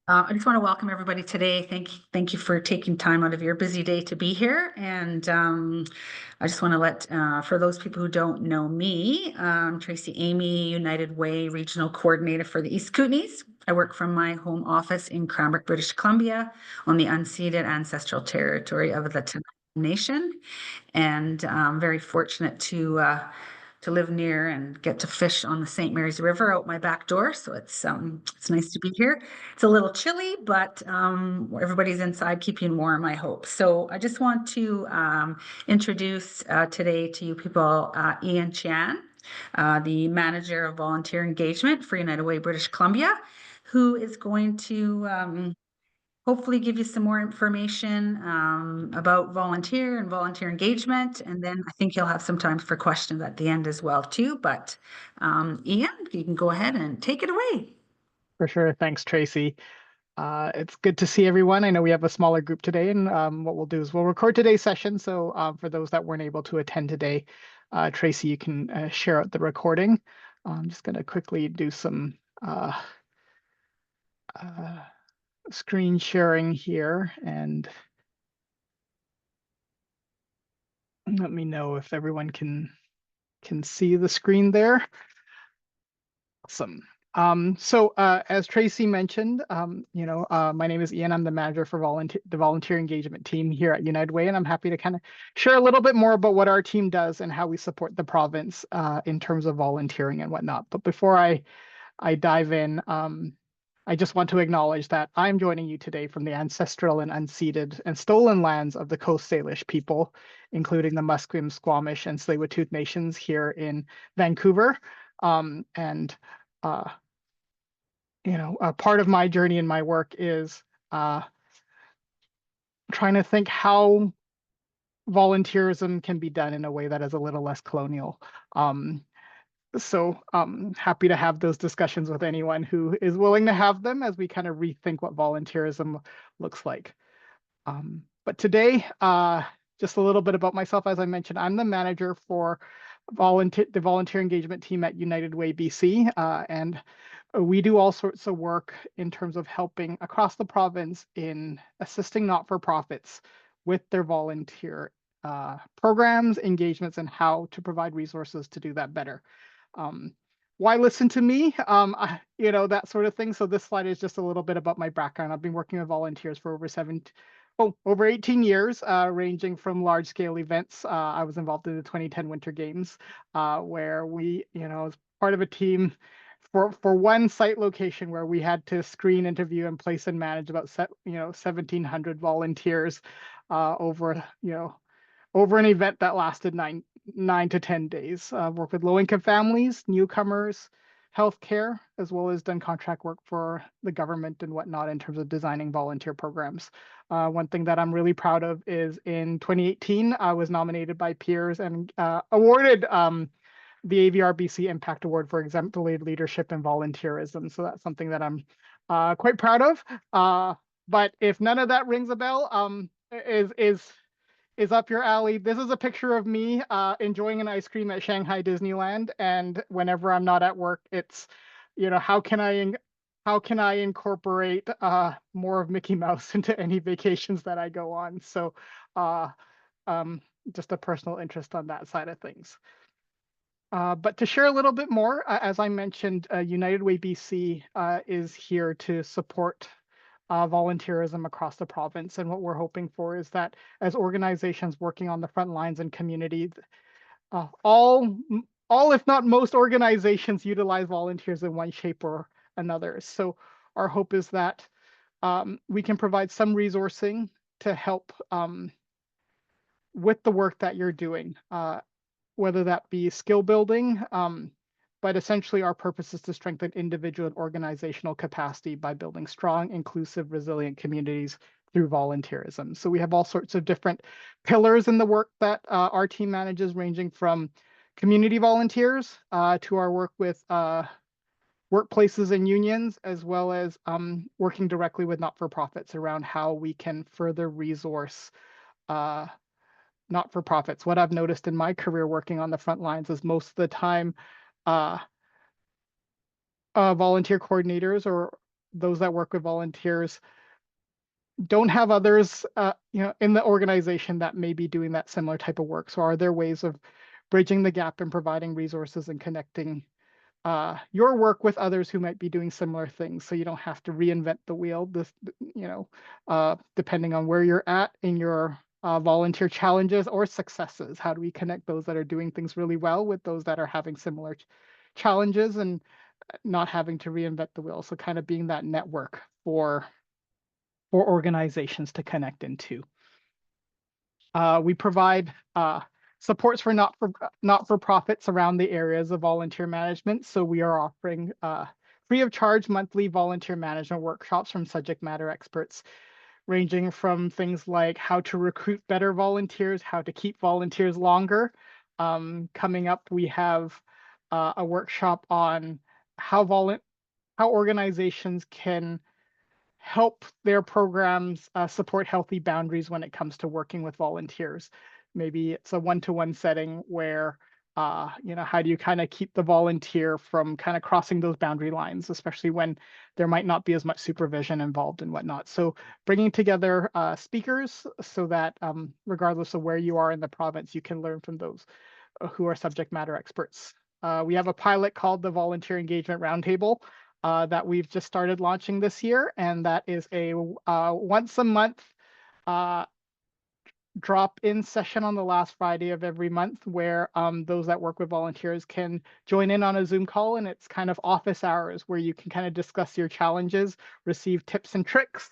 I just want to welcome everybody today. Thank you for taking time out of your busy day to be here. And I just want to for those people who don't know me, Tracy Amy, United Way Regional Coordinator for the East Kootenays. I work from my home office in Cranbrook, British Columbia, on the unceded ancestral territory of the Tenai Nation, and I'm very fortunate to live near and get to fish on the St. Mary's River out my back door. So it's nice to be here. It's a little chilly, but everybody's inside keeping warm, I hope. So I just want to introduce today to you people Ian Chian, the manager of volunteer engagement for United Way British Columbia, who is going to hopefully give you some more information about volunteer and volunteer engagement. And then I think you'll have some time for questions at the end as well too. But Ian, you can go ahead and take it away. For sure. Thanks, Tracy. It's good to see everyone. I know we have a smaller group today, and what we'll do is we'll record today's session. So for those that weren't able to attend today, Tracy, you can share out the recording. I'm just going to quickly do some screen sharing here, and let me know if everyone can see the screen there. Awesome. As Tracy mentioned, my name is Ian. I'm the manager for the volunteer engagement team here at United Way, and I'm happy to kind of share a little bit more about what our team does and how we support the province in terms of volunteering and whatnot. But before I dive in, I just want to acknowledge that I'm joining you today from the ancestral and unceded and stolen lands of the Coast Salish people, including the Musqueam, Squamish, and Tsleil-Waututh nations here in Vancouver. And part of my journey in my work is trying to think how volunteerism can be done in a way that is a little less colonial. Happy to have those discussions with anyone who is willing to have them as we kind of rethink what volunteerism looks like. But today, just a little bit about myself. As I mentioned, I'm the manager for the volunteer engagement team at United Way BC, and we do all sorts of work in terms of helping across the province in assisting not-for-profits with their volunteer programs, engagements, and how to provide resources to do that better. Why listen to me? That sort of thing. So this slide is just a little bit about my background. I've been working with volunteers for over 18 years, ranging from large-scale events. I was involved in the 2010 Winter Games, where we, as part of a team for one site location where we had to screen, interview, and place and manage about 1,700 volunteers over an event that lasted nine to 10 days. Worked with low-income families, newcomers, healthcare, as well as done contract work for the government and whatnot in terms of designing volunteer programs. One thing that I'm really proud of is in 2018, I was nominated by peers and awarded the AVRBC Impact Award for Exemplary Leadership and Volunteerism. So that's something that I'm quite proud of. But if none of that rings a bell, is up your alley. This is a picture of me enjoying an ice cream at Shanghai Disneyland. And whenever I'm not at work, it's, how can I incorporate more of Mickey Mouse into any vacations that I go on? So just a personal interest on that side of things. But to share a little bit more, as I mentioned, United Way BC is here to support volunteerism across the province. And what we're hoping for is that as organizations working on the front lines and community, all if not most organizations utilize volunteers in one shape or another. So our hope is that we can provide some resourcing to help with the work that you're doing. Whether that be skill building, but essentially our purpose is to strengthen individual and organizational capacity by building strong, inclusive, resilient communities through volunteerism. So we have all sorts of different pillars in the work that our team manages, ranging from community volunteers to our work with workplaces and unions, as well as working directly with not-for-profits around how we can further resource not-for-profits. What I've noticed in my career working on the front lines is most of the time volunteer coordinators or those that work with volunteers don't have others, in the organization that may be doing that similar type of work. So are there ways of bridging the gap and providing resources and connecting your work with others who might be doing similar things, so you don't have to reinvent the wheel, depending on where you're at in your volunteer challenges or successes? How do we connect those that are doing things really well with those that are having similar challenges and not having to reinvent the wheel? So kind of being that network for organizations to connect into. We provide supports for not-for-profits around the areas of volunteer management. So we are offering free of charge monthly volunteer management workshops from subject matter experts, ranging from things like how to recruit better volunteers, how to keep volunteers longer. Coming up, we have a workshop on how organizations can help their programs support healthy boundaries when it comes to working with volunteers. Maybe it's a one-to-one setting where, how do you kind of keep the volunteer from kind of crossing those boundary lines, especially when there might not be as much supervision involved and whatnot. So bringing together speakers so that regardless of where you are in the province, you can learn from those who are subject matter experts. We have a pilot called the Volunteer Engagement Roundtable that we've just started launching this year, and that is a once a month drop-in session on the last Friday of every month, where those that work with volunteers can join in on a Zoom call, and it's kind of office hours where you can kind of discuss your challenges, receive tips and tricks,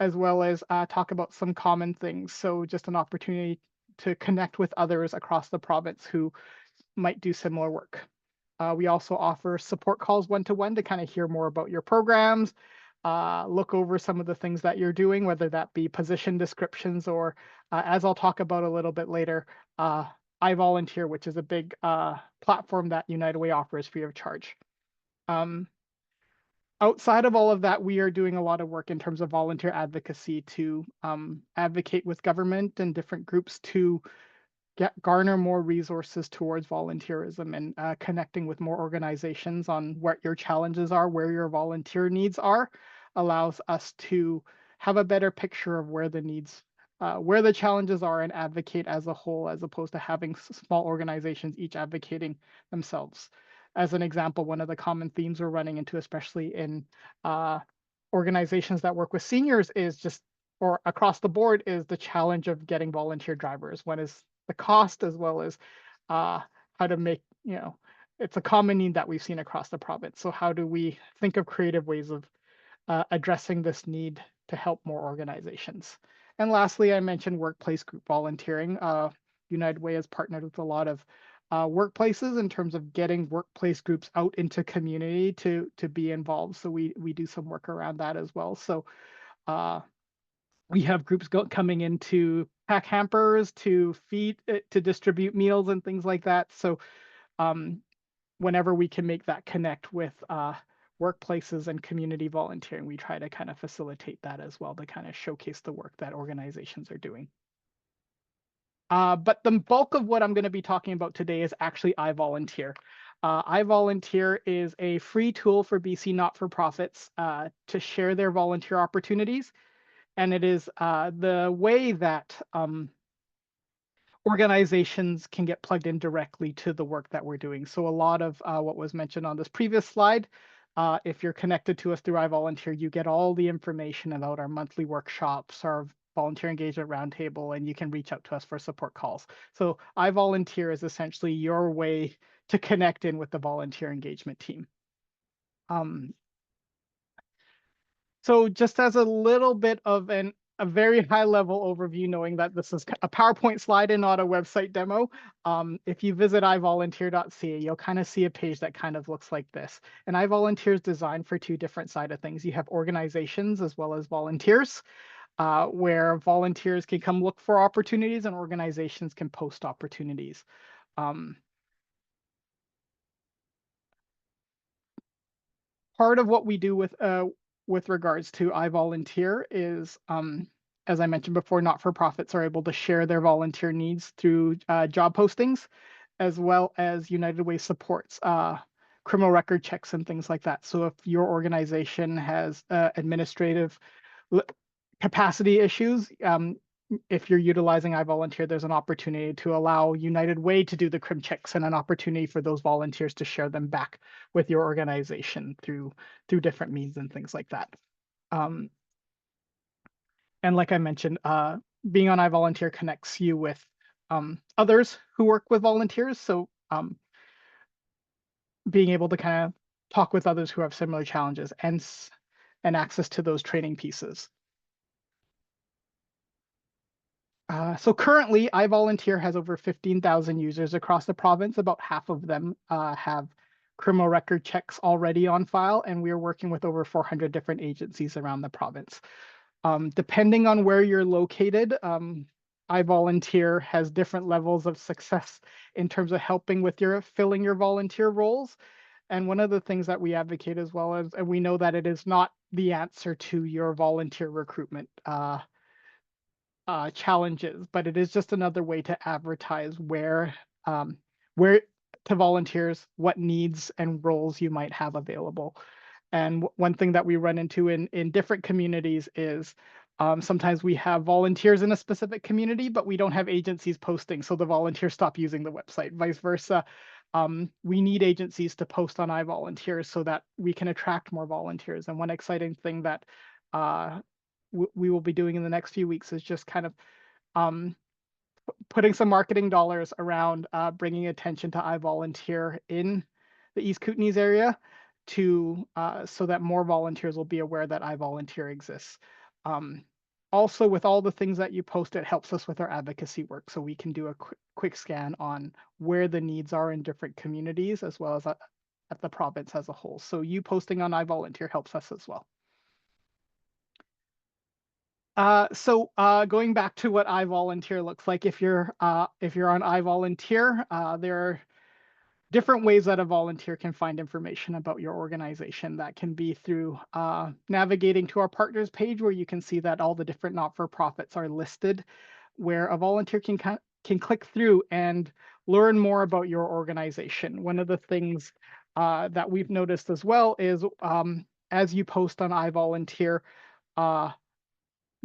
as well as talk about some common things. So just an opportunity to connect with others across the province who might do similar work. We also offer support calls one-to-one to kind of hear more about your programs, look over some of the things that you're doing, whether that be position descriptions or, as I'll talk about a little bit later, I Volunteer, which is a big platform that United Way offers free of charge. Outside of all of that, we are doing a lot of work in terms of volunteer advocacy to advocate with government and different groups to garner more resources towards volunteerism and connecting with more organizations on what your challenges are, where your volunteer needs are, allows us to have a better picture of where the needs, where the challenges are, and advocate as a whole, as opposed to having small organizations each advocating themselves. As an example, one of the common themes we're running into, especially in organizations that work with seniors, is just, or across the board, is the challenge of getting volunteer drivers. One is the cost, as well as how to make, it's a common need that we've seen across the province. So how do we think of creative ways of addressing this need to help more organizations? And lastly, I mentioned workplace group volunteering. United Way has partnered with a lot of workplaces in terms of getting workplace groups out into community to be involved. So we do some work around that as well. So we have groups coming in to pack hampers, to feed, to distribute meals and things like that. So whenever we can make that connect with workplaces and community volunteering, we try to kind of facilitate that as well, to kind of showcase the work that organizations are doing. But the bulk of what I'm going to be talking about today is actually I Volunteer. I Volunteer is a free tool for BC not-for-profits to share their volunteer opportunities. And it is the way that organizations can get plugged in directly to the work that we're doing. So a lot of what was mentioned on this previous slide, if you're connected to us through I Volunteer, you get all the information about our monthly workshops, our volunteer engagement roundtable, and you can reach out to us for support calls. So I Volunteer is essentially your way to connect in with the volunteer engagement team. So just as a little bit of a very high level overview, knowing that this is a PowerPoint slide and not a website demo, if you visit ivolunteer.ca, you'll kind of see a page that kind of looks like this. And iVolunteer is designed for two different side of things. You have organizations as well as volunteers, where volunteers can come look for opportunities and organizations can post opportunities. Part of what we do with regards to I Volunteer is, as I mentioned before, not-for-profits are able to share their volunteer needs through job postings, as well as United Way supports criminal record checks and things like that. So if your organization has administrative capacity issues, if you're utilizing iVolunteer, there's an opportunity to allow United Way to do the crim checks and an opportunity for those volunteers to share them back with your organization through different means and things like that. And like I mentioned, being on iVolunteer connects you with others who work with volunteers. So being able to kind of talk with others who have similar challenges and access to those training pieces. So currently, iVolunteer has over 15,000 users across the province. About half of them have criminal record checks already on file, and we are working with over 400 different agencies around the province. Depending on where you're located, iVolunteer has different levels of success in terms of helping with filling your volunteer roles. And one of the things that we advocate as well as, and we know that it is not the answer to your volunteer recruitment challenges, but it is just another way to advertise where to volunteers, what needs and roles you might have available. And one thing that we run into in different communities is sometimes we have volunteers in a specific community, but we don't have agencies posting, so the volunteers stop using the website. Vice versa, we need agencies to post on iVolunteer so that we can attract more volunteers. And one exciting thing that we will be doing in the next few weeks is just kind of putting some marketing dollars around bringing attention to iVolunteer in the East Kootenays area to so that more volunteers will be aware that iVolunteer exists. Also, with all the things that you post, it helps us with our advocacy work, so we can do a quick scan on where the needs are in different communities as well as at the province as a whole. So you posting on iVolunteer helps us as well. So going back to what iVolunteer looks like, if you're on iVolunteer, there are different ways that a volunteer can find information about your organization. That can be through navigating to our partners page, where you can see that all the different not-for-profits are listed, where a volunteer can click through and learn more about your organization. One of the things that we've noticed as well is as you post on iVolunteer,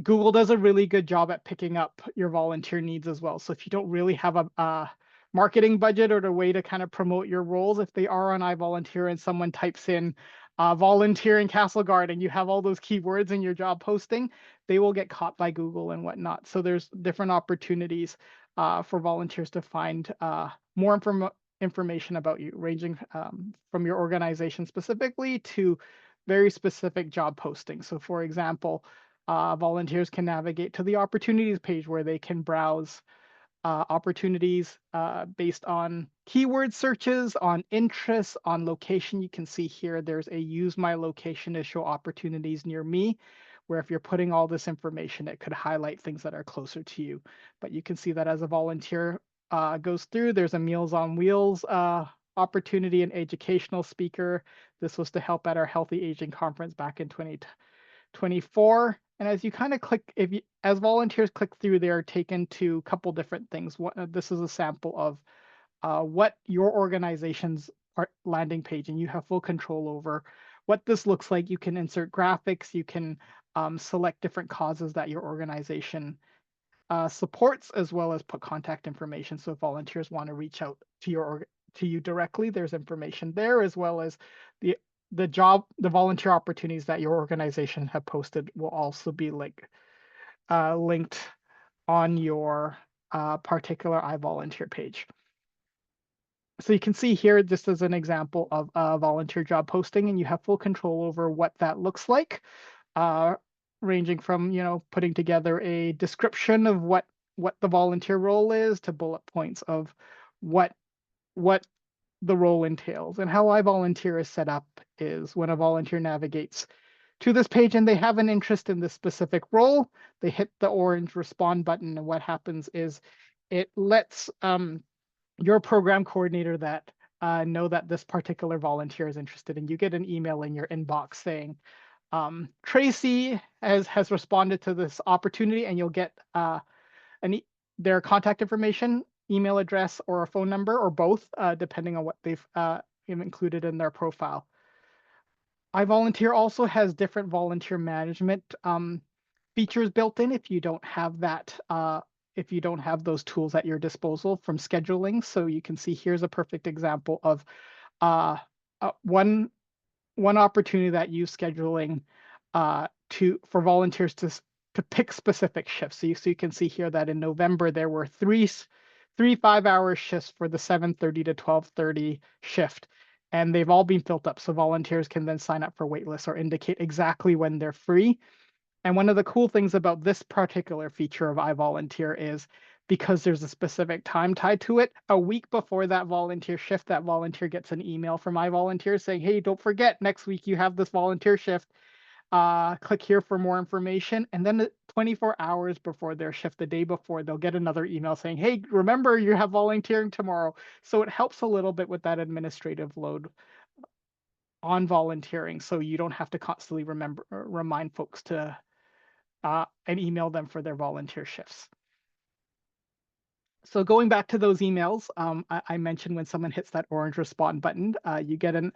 Google does a really good job at picking up your volunteer needs as well. So if you don't really have a marketing budget or a way to kind of promote your roles, if they are on iVolunteer and someone types in volunteer in Castlegar and you have all those keywords in your job posting, they will get caught by Google and whatnot. So there's different opportunities for volunteers to find more information about you, ranging from your organization specifically to very specific job postings. So for example, volunteers can navigate to the opportunities page, where they can browse opportunities based on keyword searches, on interests, on location. You can see here there's a use my location to show opportunities near me, where if you're putting all this information, it could highlight things that are closer to you. But you can see that as a volunteer goes through, there's a Meals on Wheels opportunity, and educational speaker. This was to help at our Healthy Aging conference back in 2024. And as you kind of click, as volunteers click through, they're taken to a couple different things. This is a sample of what your organization's landing page, and you have full control over what this looks like. You can insert graphics, you can select different causes that your organization supports, as well as put contact information. So if volunteers want to reach out to you directly, there's information there, as well as the volunteer opportunities that your organization have posted will also be linked on your particular iVolunteer page. So you can see here, just as an example of a volunteer job posting, and you have full control over what that looks like, ranging from putting together a description of what the volunteer role is, to bullet points of what the role entails. And how iVolunteer is set up is, when a volunteer navigates to this page and they have an interest in this specific role, they hit the orange respond button, and what happens is it lets your program coordinator that know that this particular volunteer is interested, and you get an email in your inbox saying Tracy has responded to this opportunity, and you'll get their contact information, email address, or a phone number, or both, depending on what they've included in their profile. iVolunteer also has different volunteer management features built in if you don't have that, if you don't have those tools at your disposal, from scheduling. So you can see here's a perfect example of uh, one opportunity that use scheduling for volunteers to pick specific shifts. So you can see here that in November there were three 5-hour shifts for the 7:30 to 12:30 shift, and they've all been filled up. So volunteers can then sign up for waitlists or indicate exactly when they're free. And one of the cool things about this particular feature of iVolunteer is, because there's a specific time tied to it, a week before that volunteer shift, that volunteer gets an email from iVolunteer saying, hey, don't forget, next week you have this volunteer shift. Click here for more information. And then 24 hours before their shift, the day before, they'll get another email saying, hey, remember you have volunteering tomorrow. So it helps a little bit with that administrative load on volunteering, so you don't have to constantly remind folks to and email them for their volunteer shifts. So going back to those emails, I mentioned when someone hits that orange respond button, you get an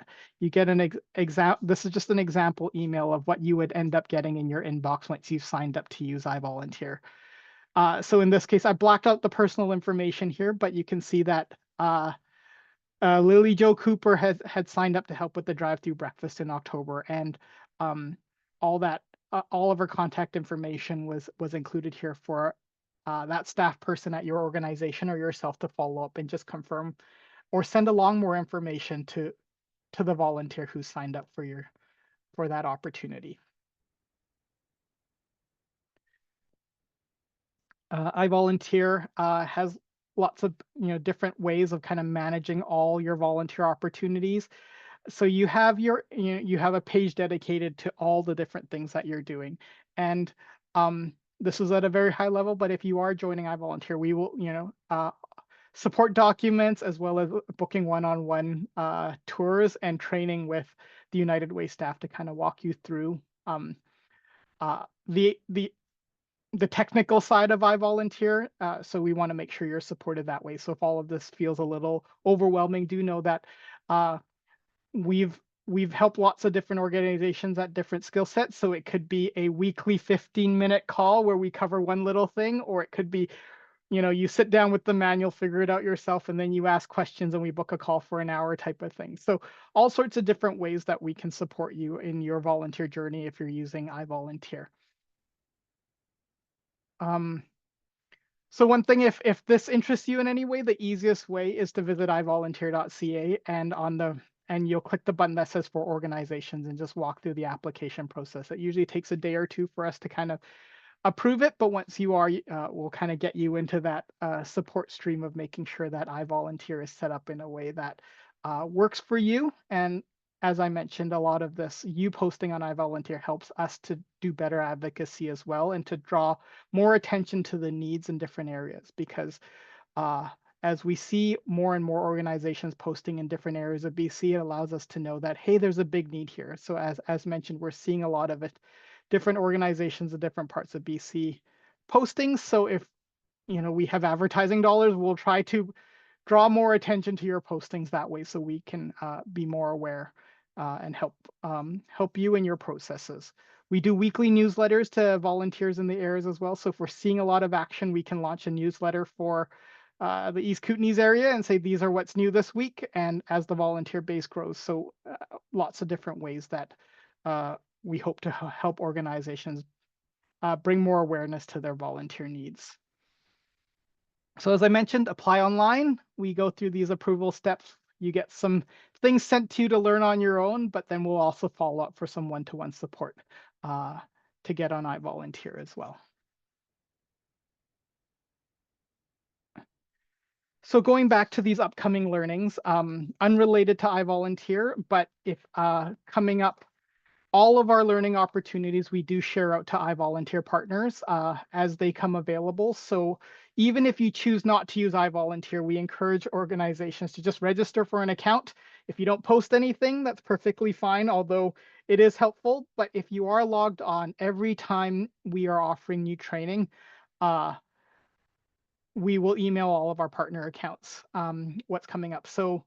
example. This is just an example email of what you would end up getting in your inbox once you've signed up to use iVolunteer. So in this case, I blacked out the personal information here, but you can see that Lily Jo Cooper had signed up to help with the drive-through breakfast in October, and all of her contact information was included here for that staff person at your organization or yourself to follow up and just confirm or send along more information to the volunteer who signed up for that opportunity. iVolunteer has lots of different ways of kind of managing all your volunteer opportunities. So you have you have a page dedicated to all the different things that you're doing, and this is at a very high level. But if you are joining iVolunteer, we will support documents as well as booking one-on-one tours and training with the United Way staff to kind of walk you through the technical side of iVolunteer. So we want to make sure you're supported that way. So if all of this feels a little overwhelming, do know that we've helped lots of different organizations at different skill sets. So it could be a weekly 15-minute call where we cover one little thing, or it could be, you sit down with the manual, figure it out yourself, and then you ask questions and we book a call for an hour type of thing. So all sorts of different ways that we can support you in your volunteer journey if you're using iVolunteer. So one thing, if this interests you in any way, the easiest way is to visit ivolunteer.ca, and you'll click the button that says for organizations and just walk through the application process. It usually takes a day or two for us to kind of approve it, but once you are, we'll kind of get you into that support stream of making sure that iVolunteer is set up in a way that works for you. And as I mentioned, a lot of this, you posting on iVolunteer helps us to do better advocacy as well, and to draw more attention to the needs in different areas, because as we see more and more organizations posting in different areas of BC, it allows us to know that, hey, there's a big need here. So as mentioned, we're seeing a lot of it, different organizations in different parts of BC posting. So if we have advertising dollars, we'll try to draw more attention to your postings that way, so we can be more aware and help you in your processes. We do weekly newsletters to volunteers in the areas as well. So if we're seeing a lot of action, we can launch a newsletter for the East Kootenays area and say, these are what's new this week, and as the volunteer base grows. So lots of different ways that we hope to help organizations bring more awareness to their volunteer needs. So as I mentioned, apply online. We go through these approval steps. You get some things sent to you to learn on your own, but then we'll also follow up for some one-to-one support to get on iVolunteer as well. So going back to these upcoming learnings, unrelated to iVolunteer, but if coming up, all of our learning opportunities we do share out to iVolunteer partners as they come available. So even if you choose not to use iVolunteer, we encourage organizations to just register for an account. If you don't post anything, that's perfectly fine, although it is helpful. But if you are logged on every time we are offering new training, we will email all of our partner accounts what's coming up. So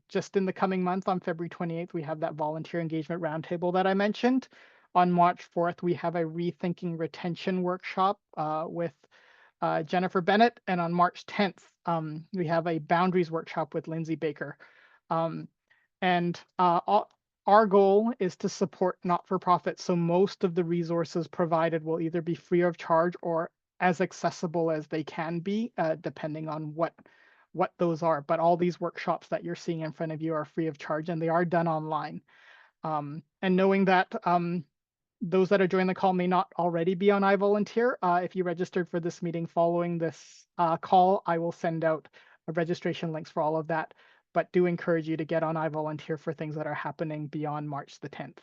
just in the coming month, on February 28th, we have that volunteer engagement roundtable that I mentioned. On March 4th, we have a rethinking retention workshop with Jennifer Bennett. And on March 10th, we have a boundaries workshop with Lindsay Baker. Our goal is to support not-for-profits. So most of the resources provided will either be free of charge or as accessible as they can be, depending on what those are. But all these workshops that you're seeing in front of you are free of charge, and they are done online. And knowing that those that are joining the call may not already be on iVolunteer, if you registered for this meeting following this call, I will send out registration links for all of that. But do encourage you to get on iVolunteer for things that are happening beyond March the 10th.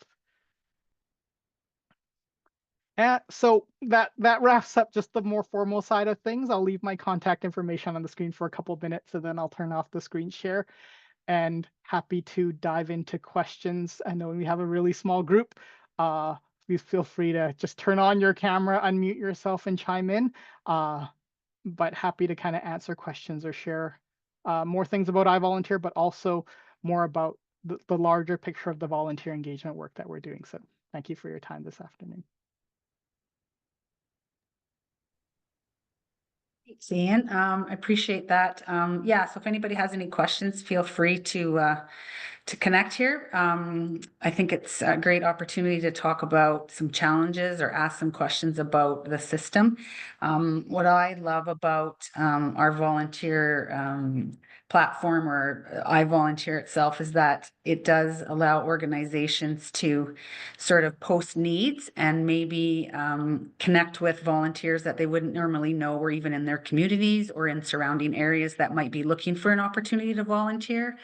So that wraps up just the more formal side of things. I'll leave my contact information on the screen for a couple of minutes, and then I'll turn off the screen share. And happy to dive into questions. I know we have a really small group. Please feel free to just turn on your camera, unmute yourself, and chime in. But happy to kind of answer questions or share more things about iVolunteer, but also more about the larger picture of the volunteer engagement work that we're doing. So thank you for your time this afternoon. Thanks, Ian. I appreciate that. Yeah, so if anybody has any questions, feel free to connect here. I think it's a great opportunity to talk about some challenges or ask some questions about the system. What I love about our volunteer platform, or iVolunteer itself, is that it does allow organizations to sort of post needs and maybe connect with volunteers that they wouldn't normally know were even in their communities or in surrounding areas that might be looking for an opportunity to volunteer.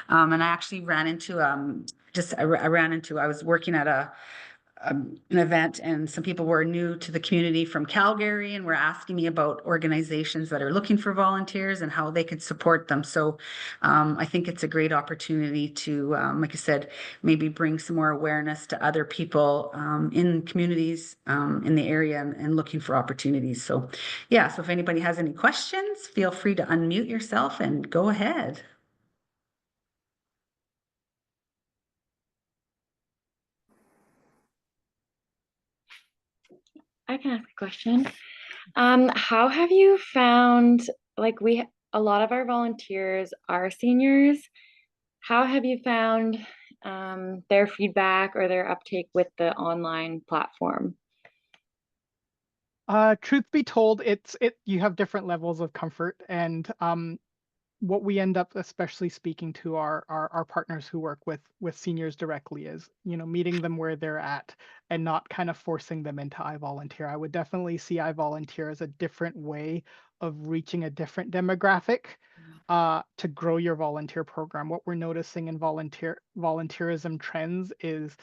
And I actually ran into I was working at an event, and some people were new to the community from Calgary and were asking me about organizations that are looking for volunteers and how they could support them. So I think it's a great opportunity to, like I said, maybe bring some more awareness to other people in communities in the area and looking for opportunities. So yeah, so if anybody has any questions, feel free to unmute yourself and go ahead. I can ask a question. How have you found, like, a lot of our volunteers are seniors. How have you found their feedback or their uptake with the online platform? Truth be told, you have different levels of comfort, and what we end up, especially speaking to our partners who work with seniors directly, is meeting them where they're at and not kind of forcing them into iVolunteer. I would definitely see iVolunteer as a different way of reaching a different demographic to grow your volunteer program. What we're noticing in volunteerism trends is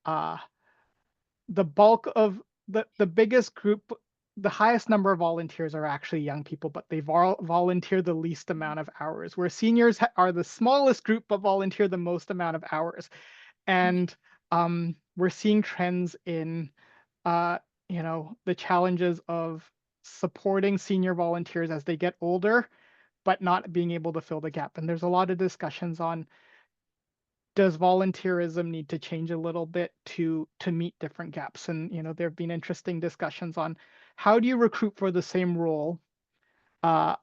the bulk of the biggest group, the highest number of volunteers are actually young people, but they volunteer the least amount of hours, where seniors are the smallest group but volunteer the most amount of hours. And we're seeing trends in the challenges of supporting senior volunteers as they get older but not being able to fill the gap. And there's a lot of discussions on, does volunteerism need to change a little bit to meet different gaps? And there have been interesting discussions on how do you recruit for the same role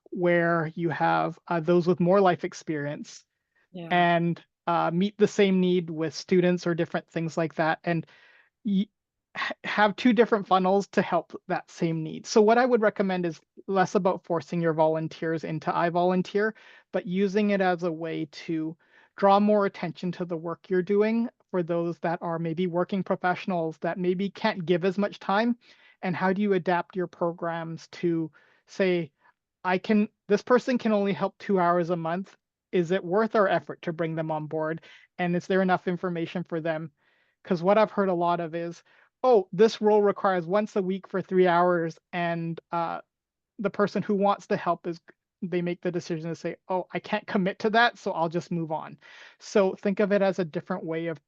where you have those with more life experience and meet the same need with students or different things like that, and have two different funnels to help that same need. So what I would recommend is less about forcing your volunteers into iVolunteer, but using it as a way to draw more attention to the work you're doing for those that are maybe working professionals that maybe can't give as much time. And how do you adapt your programs to say, this person can only help 2 hours a month. Is it worth our effort to bring them on board? And is there enough information for them? Because what I've heard a lot of is, oh, this role requires once a week for 3 hours, and the person who wants the help they make the decision to say, oh, I can't commit to that, so I'll just move on. So think of it as a different way of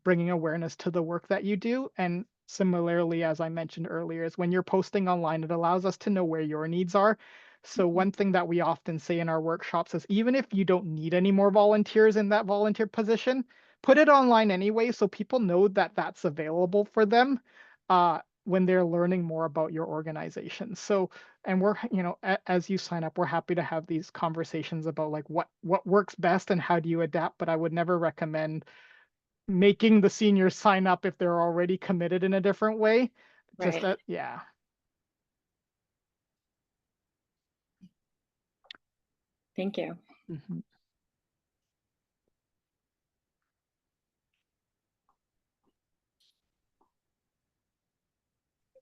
bringing awareness to the work that you do. And similarly, as I mentioned earlier, is when you're posting online, it allows us to know where your needs are. So one thing that we often say in our workshops is even if you don't need any more volunteers in that volunteer position, put it online anyway so people know that that's available for them when they're learning more about your organization. So, and we're, as you sign up, we're happy to have these conversations about like what works best and how do you adapt, but I would never recommend making the seniors sign up if they're already committed in a different way. Just Right. that, yeah. Thank you. Mhm.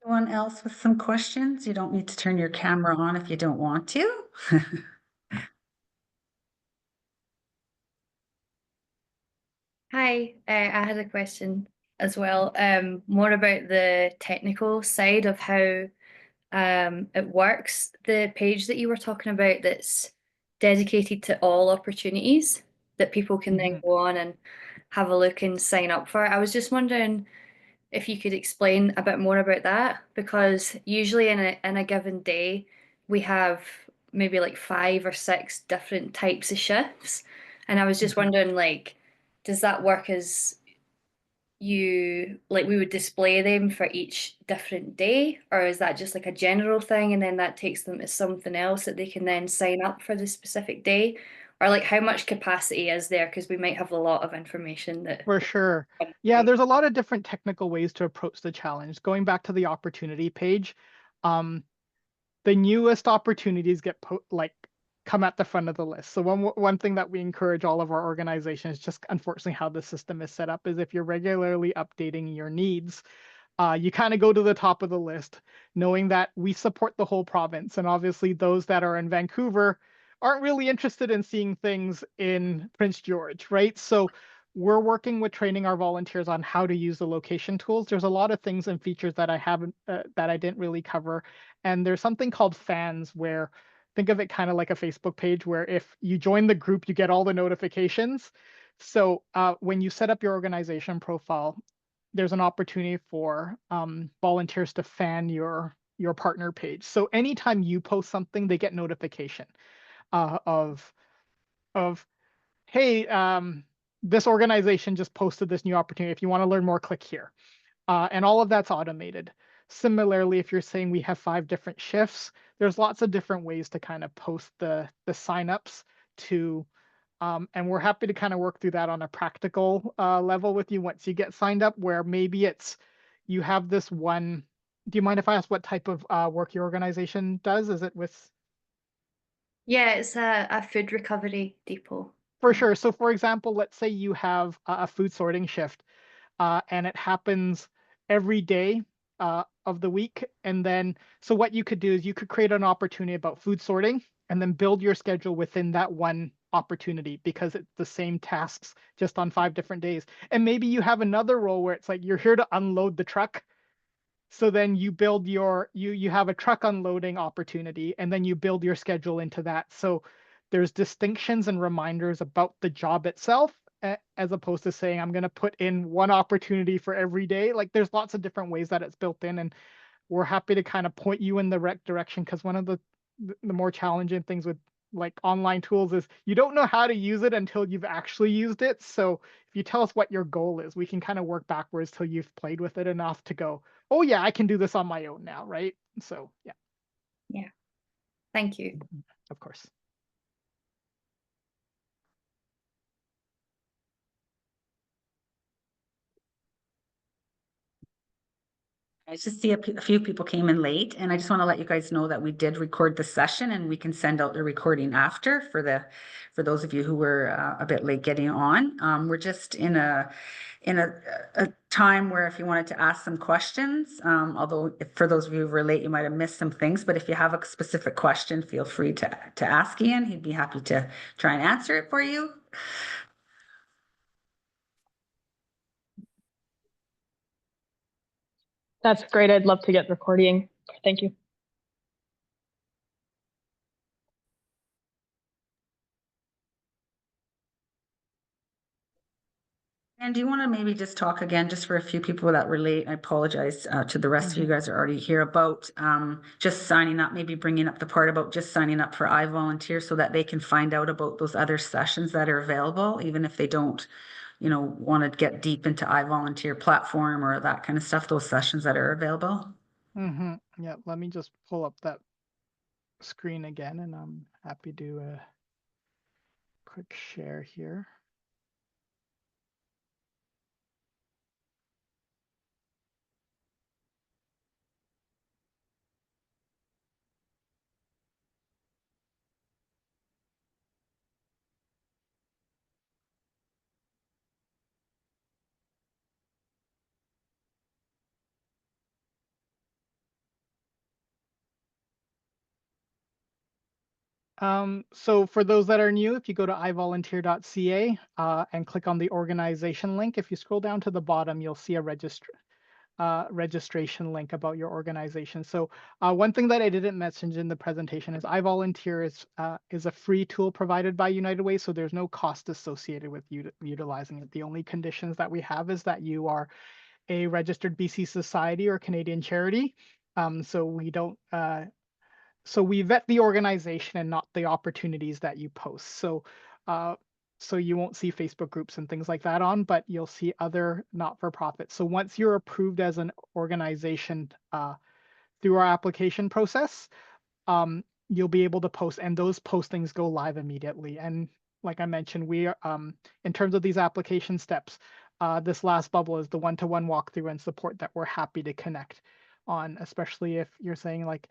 Anyone else with some questions? You don't need to turn your camera on if you don't want to. Hi, I had a question as well, more about the technical side of how it works. The page that you were talking about that's dedicated to all opportunities that people can then Mhm. go on and have a look and sign up for. I was just wondering if you could explain a bit more about that, because usually in a given day we have maybe like 5 or 6 different types of shifts, and I was just Mhm. wondering, like, does that work as you like we would display them for each different day, or is that just like a general thing and then that takes them to something else that they can then sign up for the specific day? Or like how much capacity is there, because we might have a lot of information that For sure. Yeah, there's a lot of different technical ways to approach the challenge. Going back to the opportunity page, um, the newest opportunities get come at the front of the list. So one thing that we encourage all of our organizations, just unfortunately how the system is set up, is if you're regularly updating your needs, you kind of go to the top of the list, knowing that we support the whole province. And obviously those that are in Vancouver aren't really interested in seeing things in Prince George, right? So we're working with training our volunteers on how to use the location tools. There's a lot of things and features that I haven't, that I didn't really cover. And there's something called fans where, think of it kind of like a Facebook page where if you join the group, you get all the notifications. So when you set up your organization profile, there's an opportunity for volunteers to fan your partner page. So anytime you post something, they get notification of hey, this organization just posted this new opportunity. If you want to learn more, click here. And all of that's automated. Similarly, if you're saying we have 5 different shifts, there's lots of different ways to kind of post the signups to, and we're happy to kind of work through that on a practical level with you once you get signed up, where maybe it's you have this one. Do you mind if I ask what type of work your organization does? Is it with Yeah, it's a food recovery depot. For sure. So for example, let's say you have a food sorting shift and it happens every day of the week. And then, so what you could do is you could create an opportunity about food sorting and then build your schedule within that one opportunity because it's the same tasks just on 5 different days. And maybe you have another role where it's like you're here to unload the truck. So then you build you have a truck unloading opportunity and then you build your schedule into that. So there's distinctions and reminders about the job itself as opposed to saying I'm going to put in one opportunity for every day. Like there's lots of different ways that it's built in, and we're happy to kind of point you in the right direction, because one of the more challenging things with like online tools is you don't know how to use it until you've actually used it. So if you tell us what your goal is, we can kind of work backwards till you've played with it enough to go, oh yeah, I can do this on my own now, right? So yeah. Yeah. Thank you. Of course. I just see a few people came in late, and I just want to let you guys know that we did record the session, and we can send out the recording after for those of you who were a bit late getting on. We're just in a time where if you wanted to ask some questions, although for those of you who were late, you might have missed some things, but if you have a specific question, feel free to ask Ian. He'd be happy to try and answer it for you. That's great. I'd love to get recording. Thank you. Ian, do you want to maybe just talk again, just for a few people that relate? I apologize to the rest of you guys are already here about just signing up, maybe bringing up the part about just signing up for iVolunteer so that they can find out about those other sessions that are available, even if they don't, want to get deep into iVolunteer platform or that kind of stuff, those sessions that are available. Yeah, let me just pull up that screen again, and I'm happy to do a quick share here. So for those that are new, if you go to ivolunteer.ca and click on the organization link, if you scroll down to the bottom, you'll see a registration link about your organization. So one thing that I didn't mention in the presentation is iVolunteer is a free tool provided by United Way, so there's no cost associated with utilizing it. The only conditions that we have is that you are a registered BC Society or Canadian charity. So we don't so we vet the organization and not the opportunities that you post. So so you won't see Facebook groups and things like that on, but you'll see other not-for-profits. So once you're approved as an organization through our application process, you'll be able to post, and those postings go live immediately. And like I mentioned, we are in terms of these application steps, this last bubble is the one-to-one walkthrough and support that we're happy to connect on, especially if you're saying like,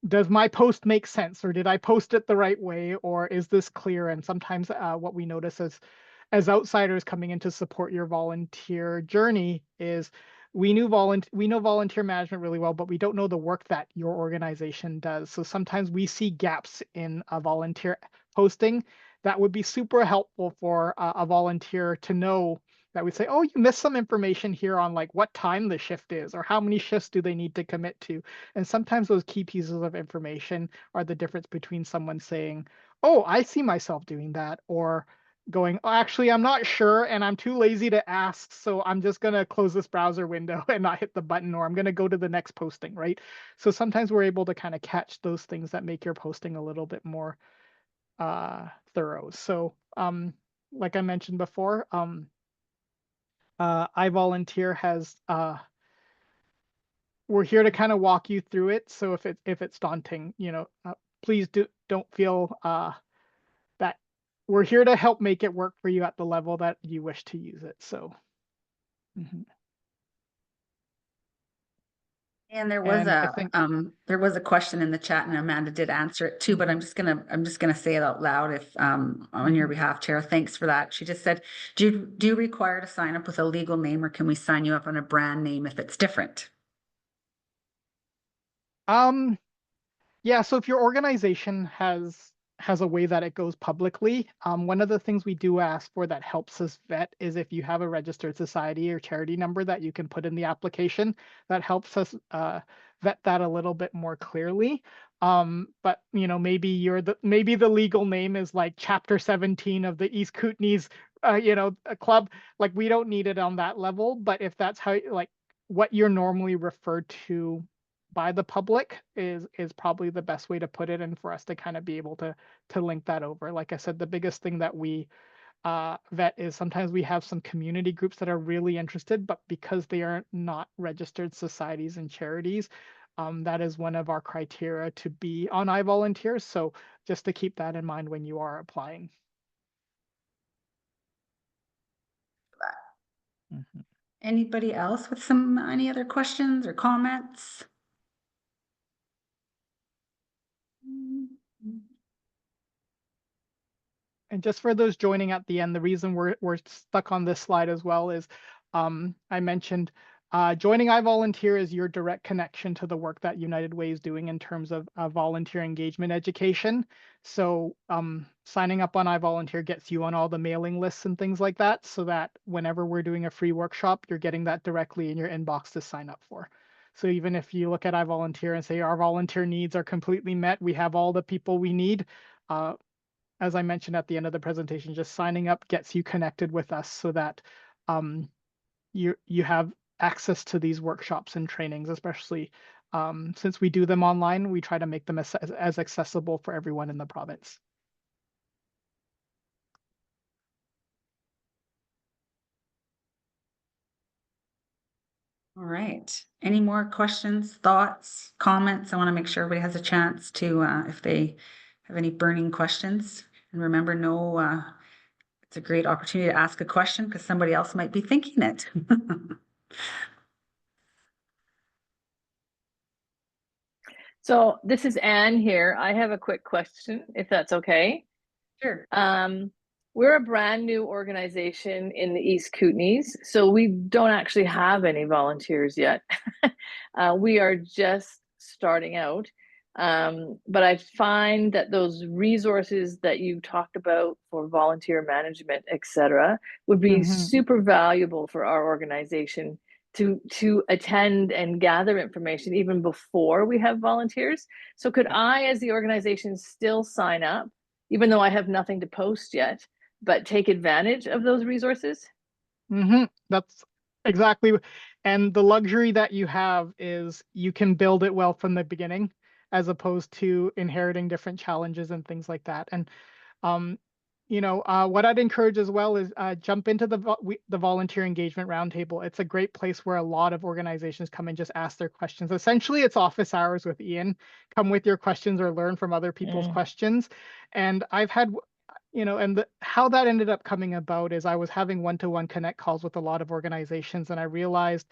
does my post make sense, or did I post it the right way, or is this clear? And sometimes what we notice as outsiders coming in to support your volunteer journey is we know volunteer management really well, but we don't know the work that your organization does. So sometimes we see gaps in a volunteer posting that would be super helpful for a volunteer to know, that we say, oh, you missed some information here on like what time the shift is, or how many shifts do they need to commit to. And sometimes those key pieces of information are the difference between someone saying, oh, I see myself doing that, or going, oh, actually, I'm not sure and I'm too lazy to ask, so I'm just going to close this browser window and not hit the button, or I'm going to go to the next posting, right? So sometimes we're able to kind of catch those things that make your posting a little bit more thorough. So like I mentioned before, iVolunteer has we're here to kind of walk you through it. So if it's daunting, please don't feel that we're here to help make it work for you at the level that you wish to use it. So And there was there was a question in the chat, and Amanda did answer it too, but I'm just gonna say it out loud if on your behalf, Tara. Thanks for that. She just said, do you require to sign up with a legal name, or can we sign you up on a brand name if it's different? Yeah, so if your organization has a way that it goes publicly, one of the things we do ask for that helps us vet is if you have a registered society or charity number that you can put in the application. That helps us vet that a little bit more clearly. But maybe maybe the legal name is like Chapter 17 of the East Kootenays a club. Like, we don't need it on that level, but if that's how, like, what you're normally referred to by the public is probably the best way to put it, and for us to kind of be able to link that over. Like I said, the biggest thing that we vet is sometimes we have some community groups that are really interested, but because they are not registered societies and charities, that is one of our criteria to be on iVolunteer. So just to keep that in mind when you are applying. Anybody else with any other questions or comments? And just for those joining at the end, the reason we're stuck on this slide as well is I mentioned joining iVolunteer is your direct connection to the work that United Way is doing in terms of volunteer engagement education. So signing up on iVolunteer gets you on all the mailing lists and things like that, so that whenever we're doing a free workshop, you're getting that directly in your inbox to sign up for. So even if you look at iVolunteer and say our volunteer needs are completely met, we have all the people we need, as I mentioned at the end of the presentation, just signing up gets you connected with us so that you have access to these workshops and trainings, especially since we do them online. We try to make them as accessible for everyone in the province. All right. Any more questions, thoughts, comments? I want to make sure everybody has a chance to, if they have any burning questions. And remember, it's a great opportunity to ask a question because somebody else might be thinking it. So this is Anne here. I have a quick question, if that's okay. Sure. We're a brand new organization in the East Kootenays, so we don't actually have any volunteers yet. We are just starting out. But I find that those resources that you talked about for volunteer management, etc., would be super valuable for our organization to attend and gather information even before we have volunteers. So could I, as the organization, still sign up, even though I have nothing to post yet, but take advantage of those resources? That's exactly. And the luxury that you have is you can build it well from the beginning, as opposed to inheriting different challenges and things like that. And what I'd encourage as well is jump into the volunteer engagement roundtable. It's a great place where a lot of organizations come and just ask their questions. Essentially, it's office hours with Ian. Come with your questions or learn from other people's questions. And I've had, and how that ended up coming about is I was having one-to-one connect calls with a lot of organizations, and I realized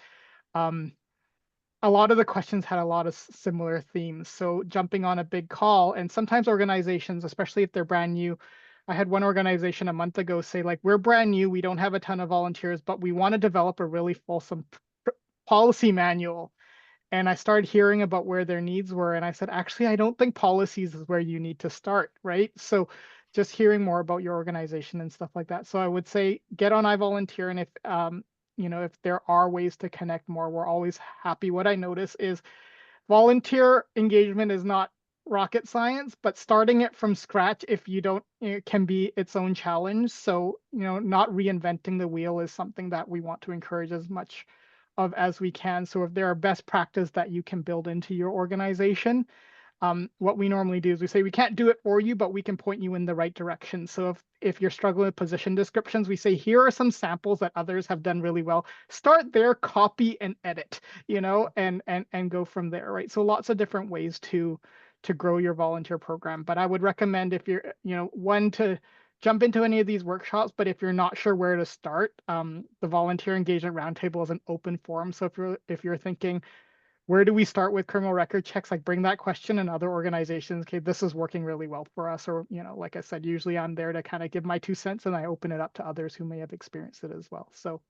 a lot of the questions had a lot of similar themes. So jumping on a big call, and sometimes organizations, especially if they're brand new, I had one organization a month ago say, like, we're brand new, we don't have a ton of volunteers, but we want to develop a really fulsome policy manual. And I started hearing about where their needs were. And I said, actually, I don't think policies is where you need to start, right? So just hearing more about your organization and stuff like that. So I would say get on iVolunteer. And if there are ways to connect more, we're always happy. What I notice is volunteer engagement is not rocket science, but starting it from scratch, if you don't, can be its own challenge. So, not reinventing the wheel is something that we want to encourage as much of as we can. So if there are best practice that you can build into your organization, what we normally do is we say we can't do it for you, but we can point you in the right direction. So if you're struggling with position descriptions, we say, here are some samples that others have done really well. Start there, copy and edit, and go from there, right? So lots of different ways to grow your volunteer program. But I would recommend, if you're, one, to jump into any of these workshops, but if you're not sure where to start, the Volunteer Engagement Roundtable is an open forum. So if you're thinking, where do we start with criminal record checks? Like, bring that question in other organizations. Okay, this is working really well for us. Or, like I said, usually I'm there to kind of give my 2 cents, and I open it up to others who may have experienced it as well. So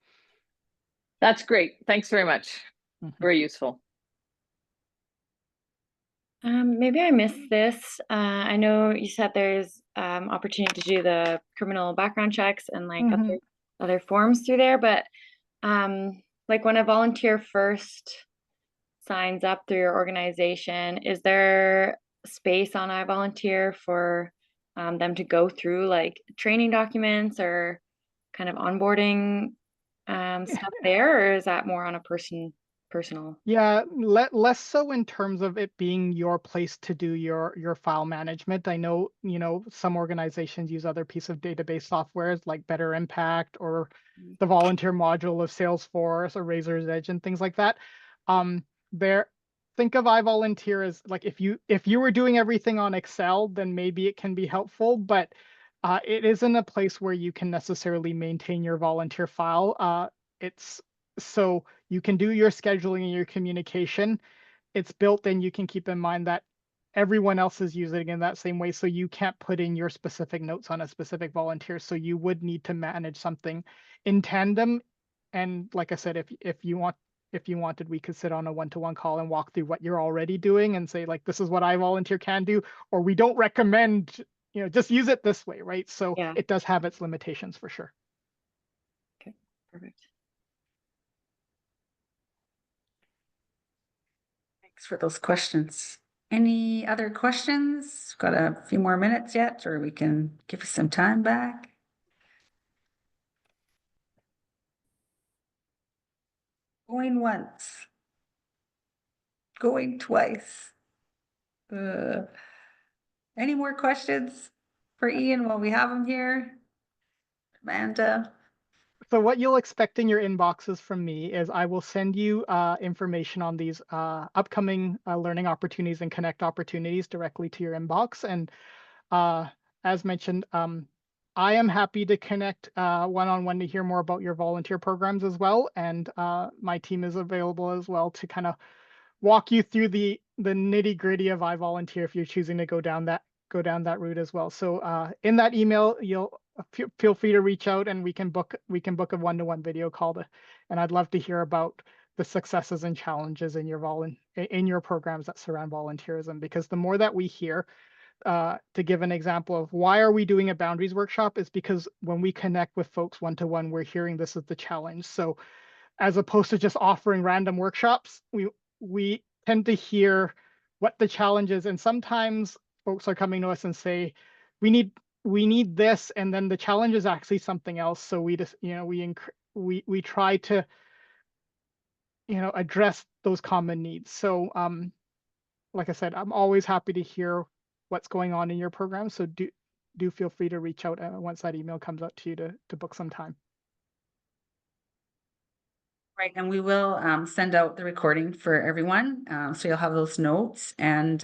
that's great. Thanks very much. Very useful. Maybe I missed this. I know you said there's opportunity to do the criminal background checks and like other forms through there, but like when a volunteer first signs up through your organization, is there space on iVolunteer for them to go through like training documents or kind of onboarding stuff there, or is that more on a personal? Yeah, less so in terms of it being your place to do your file management. I know, some organizations use other piece of database softwares like Better Impact or the volunteer module of Salesforce or Razor's Edge and things like that. Think of iVolunteer as like, if you were doing everything on Excel, then maybe it can be helpful, but it isn't a place where you can necessarily maintain your volunteer file. So you can do your scheduling and your communication. It's built in. You can keep in mind that everyone else is using it in that same way. So you can't put in your specific notes on a specific volunteer. So you would need to manage something in tandem. And like I said, if you wanted, we could sit on a one-to-one call and walk through what you're already doing and say, like, this is what iVolunteer can do, or we don't recommend, just use it this way, right? So it does have its limitations for sure. Okay, perfect. Thanks for those questions. Any other questions? Got a few more minutes yet, or we can give you some time back. Going once. Going twice. Any more questions for Ian while we have him here? Amanda? So what you'll expect in your inboxes from me is I will send you information on these upcoming learning opportunities and connect opportunities directly to your inbox. And as mentioned, I am happy to connect one-on-one to hear more about your volunteer programs as well. And my team is available as well to kind of walk you through the nitty-gritty of iVolunteer if you're choosing to go down that route as well. So in that email, you'll feel free to reach out and we can book a one-to-one video call and I'd love to hear about the successes and challenges in your programs that surround volunteerism, because the more that we hear, to give an example of why are we doing a boundaries workshop is because when we connect with folks one-to-one, we're hearing this is the challenge. So as opposed to just offering random workshops, we tend to hear what the challenge is. And sometimes folks are coming to us and say, we need this, and then the challenge is actually something else. So we just, we try to, address those common needs. So like I said, I'm always happy to hear what's going on in your program. So do feel free to reach out once that email comes out to you to book some time. Right, and we will send out the recording for everyone, so you'll have those notes. And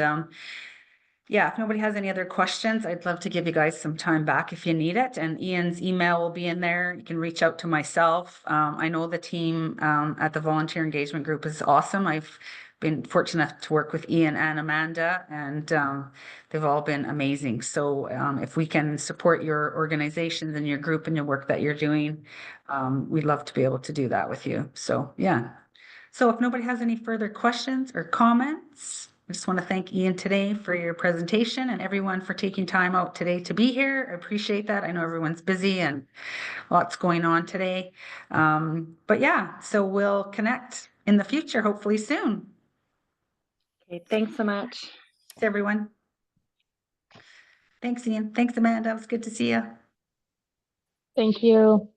yeah, if nobody has any other questions, I'd love to give you guys some time back if you need it. And Ian's email will be in there. You can reach out to myself. I know the team at the Volunteer Engagement Group is awesome. I've been fortunate to work with Ian and Amanda, and they've all been amazing. So if we can support your organizations and your group and your work that you're doing, we'd love to be able to do that with you. So yeah. So if nobody has any further questions or comments, I just want to thank Ian today for your presentation and everyone for taking time out today to be here. I appreciate that. I know everyone's busy and lots going on today. But yeah, so we'll connect in the future, hopefully soon. Okay, thanks so much. Thanks, everyone. Thanks, Ian. Thanks, Amanda. It was good to see you. Thank you.